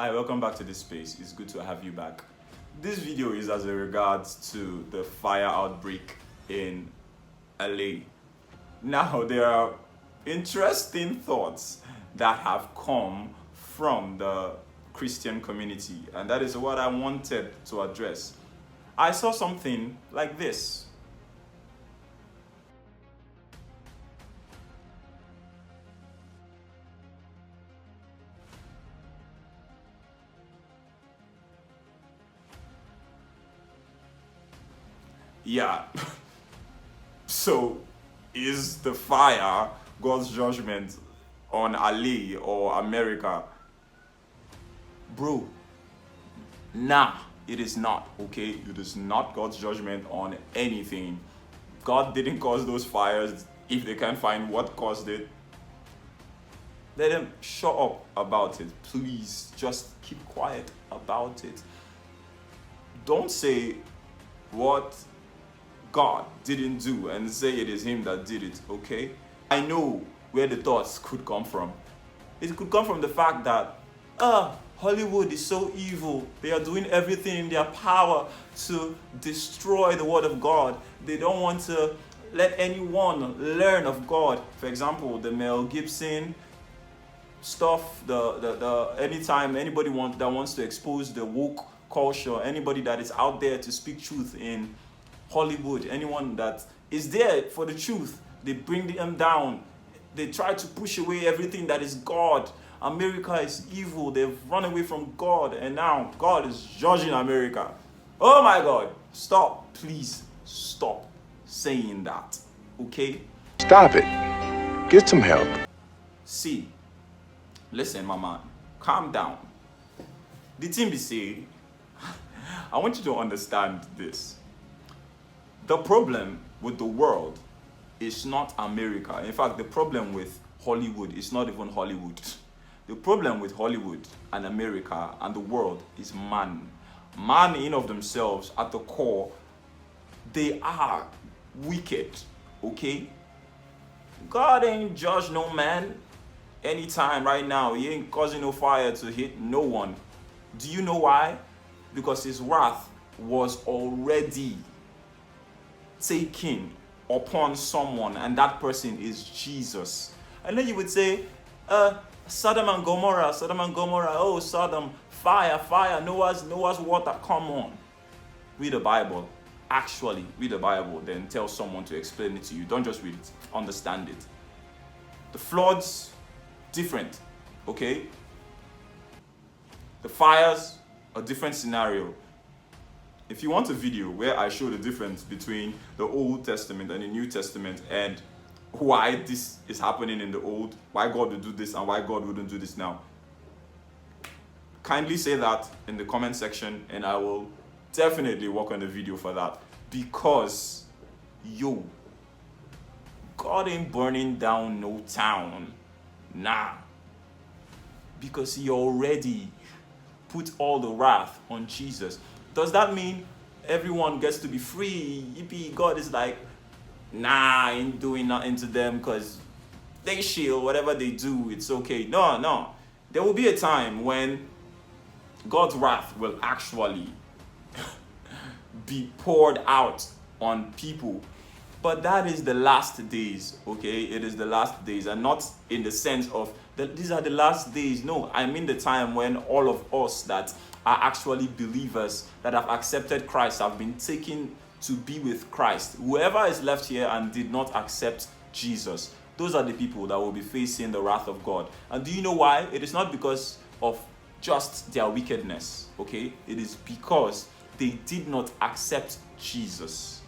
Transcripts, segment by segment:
Hi, welcome back to this space. It's good to have you back. This video is as a regards to the fire outbreak in LA. Now, there are interesting thoughts that have come from the Christian community, and that is what I wanted to address. I saw something like this. Yeah. So, is the fire God's judgment on Ali or America? Bro, nah, it is not, okay? It is not God's judgment on anything. God didn't cause those fires. If they can't find what caused it, let them shut up about it. Please, just keep quiet about it. Don't say what God didn't do and say it is Him that did it, okay? I know where the thoughts could come from. It could come from the fact that, Hollywood is so evil. They are doing everything in their power to destroy the Word of God. They don't want to let anyone learn of God. For example, the Mel Gibson stuff, the anytime anybody that wants to expose the woke culture, anybody that is out there to speak truth in Hollywood, anyone that is there for the truth, they bring them down. They try to push away everything that is God. America is evil. They've run away from God, and now God is judging America. Oh my God. Stop. Please stop saying that. Okay? Stop it. Get some help. See, listen, my man, calm down. The thing be say, I want you to understand this. The problem with the world is not America. In fact, the problem with Hollywood is not even Hollywood. The problem with Hollywood and America and the world is man. Man in of themselves, at the core, they are wicked, okay? God ain't judge no man anytime right now. He ain't causing no fire to hit no one. Do you know why? Because his wrath was already taken upon someone, and that person is Jesus. And then you would say, Sodom and Gomorrah, oh Sodom, fire, Noah's water, come on. Read the Bible. Actually, read the Bible, then tell someone to explain it to you. Don't just read it, understand it. The floods, different, okay? The fires, a different scenario. If you want a video where I show the difference between the Old Testament and the New Testament and why this is happening in the Old, why God would do this and why God wouldn't do this now, kindly say that in the comment section and I will definitely work on the video for that. Because, God ain't burning down no town. Nah. Because He already put all the wrath on Jesus. Does that mean everyone gets to be free? Yippee, God is like, nah, I ain't doing nothing to them because they shield, whatever they do, it's okay. No. There will be a time when God's wrath will actually be poured out on people. But that is the last days, okay? It is the last days, and not in the sense of that these are the last days. No, I mean the time when all of us that are actually believers that have accepted Christ have been taken to be with Christ. Whoever is left here and did not accept Jesus, those are the people that will be facing the wrath of God. And do you know why? It is not because of just their wickedness, okay? It is because they did not accept Jesus.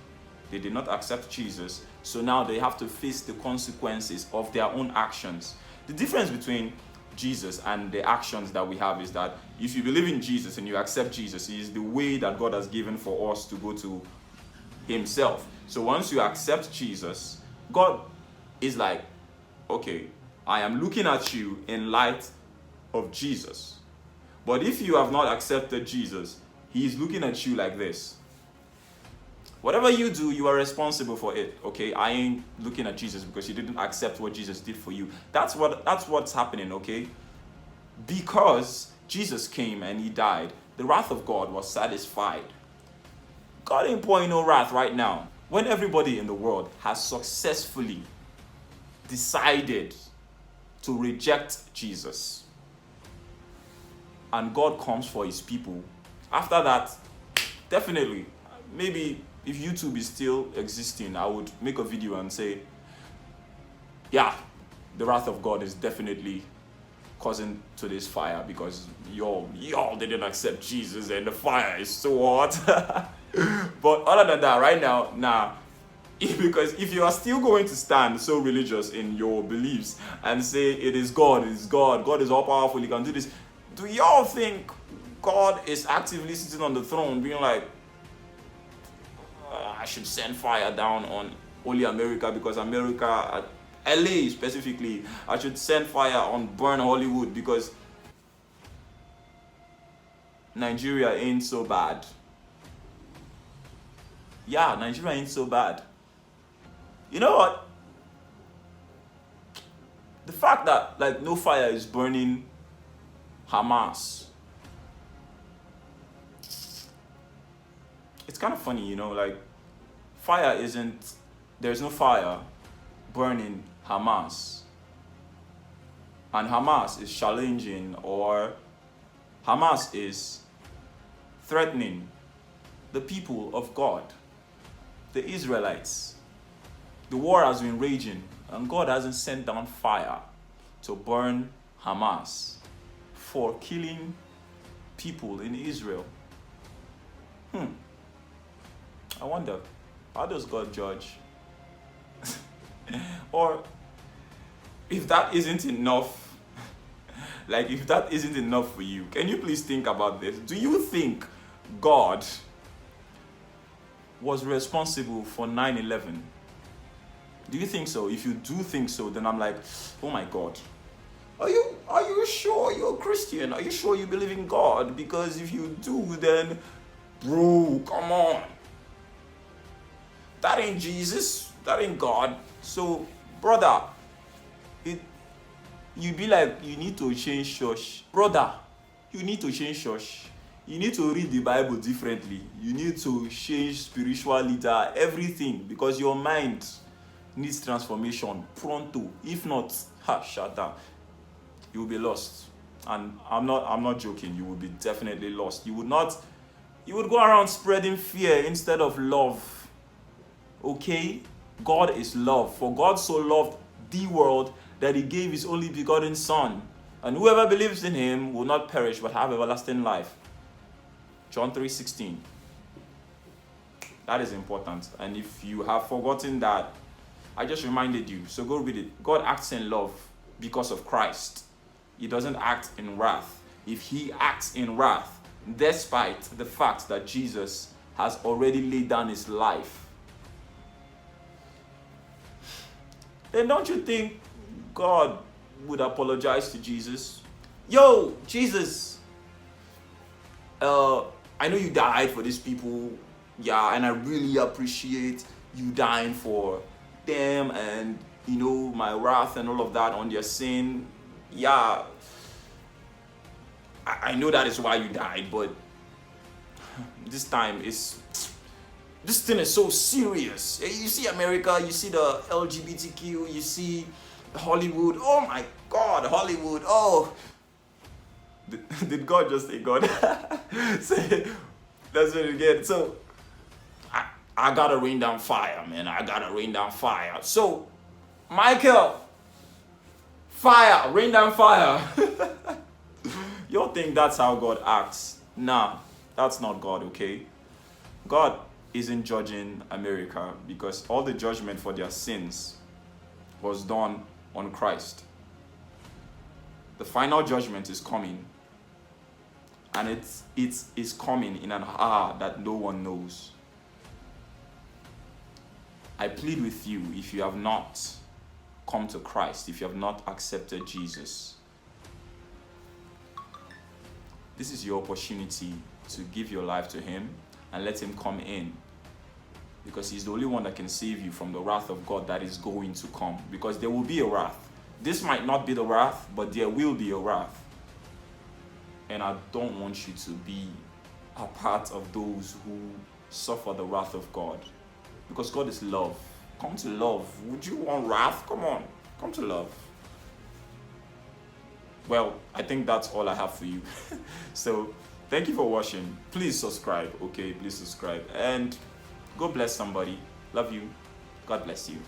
They did not accept Jesus, so now they have to face the consequences of their own actions. The difference between Jesus and the actions that we have is that if you believe in Jesus and you accept Jesus, He is the way that God has given for us to go to Himself. So once you accept Jesus, God is like, okay, I am looking at you in light of Jesus. But if you have not accepted Jesus, He is looking at you like this. Whatever you do, you are responsible for it, okay? I ain't looking at Jesus because you didn't accept what Jesus did for you. That's what's happening, okay? Because Jesus came and he died, the wrath of God was satisfied. God ain't pouring no wrath right now. When everybody in the world has successfully decided to reject Jesus, and God comes for his people, after that, definitely, maybe if YouTube is still existing, I would make a video and say, yeah, the wrath of God is definitely causing to this fire because y'all didn't accept Jesus and the fire is so hot. But other than that, right now, nah. Because if you are still going to stand so religious in your beliefs and say it is God is all powerful, he can do this, do y'all think God is actively sitting on the throne being like, I should send fire down on only America because America, LA specifically, I should send fire on burn Hollywood because Nigeria ain't so bad. Yeah, Nigeria ain't so bad. You know what? The fact that like no fire is burning Hamas, it's kind of funny, you know, like there's no fire burning Hamas. And Hamas is challenging, or Hamas is threatening the people of God, the Israelites. The war has been raging, and God hasn't sent down fire to burn Hamas for killing people in Israel. I wonder, how does God judge? Or if that isn't enough, like if that isn't enough for you, can you please think about this? Do you think God was responsible for 9/11? Do you think so? If you do think so, then I'm like, oh my God. Are you sure you're a Christian? Are you sure you believe in God? Because if you do, then bro, come on. That ain't Jesus. That ain't God. So, brother, you'd be like, you need to change church. Brother, you need to change church. You need to read the Bible differently. You need to change spiritual leader, everything, because your mind needs transformation pronto. If not, shut down. You will be lost. And I'm not joking. You will be definitely lost. You would go around spreading fear instead of love. Okay? God is love. For God so loved the world that he gave his only begotten Son. And whoever believes in him will not perish but have everlasting life. John 3:16. That is important. And if you have forgotten that, I just reminded you. So go read it. God acts in love because of Christ. He doesn't act in wrath. If he acts in wrath, despite the fact that Jesus has already laid down his life, then don't you think God would apologize to Jesus? Yo, Jesus, I know you died for these people, yeah, and I really appreciate you dying for them and, you know, my wrath and all of that on their sin. Yeah, I know that is why you died, but this time this thing is so serious. You see America, you see the LGBTQ, you see Hollywood. Oh my God, Hollywood. Oh, did God just say God? Say, let's do it again. So I gotta rain down fire, man. I gotta rain down fire. So, Michael, fire, rain down fire. You think that's how God acts? Nah, that's not God, okay? God isn't judging America because all the judgment for their sins was done on Christ. The final judgment is coming, and it's coming in an hour that no one knows. I plead with you, if you have not come to Christ, if you have not accepted Jesus, this is your opportunity to give your life to him and let him come in, because he's the only one that can save you from the wrath of God that is going to come, because there will be a wrath. This might not be the wrath, but there will be a wrath. And I don't want you to be a part of those who suffer the wrath of God. Because God is love. Come to love. Would you want wrath? Come on. Come to love. Well, I think that's all I have for you. So, thank you for watching. Please subscribe, okay? Please subscribe. And go bless somebody. Love you. God bless you.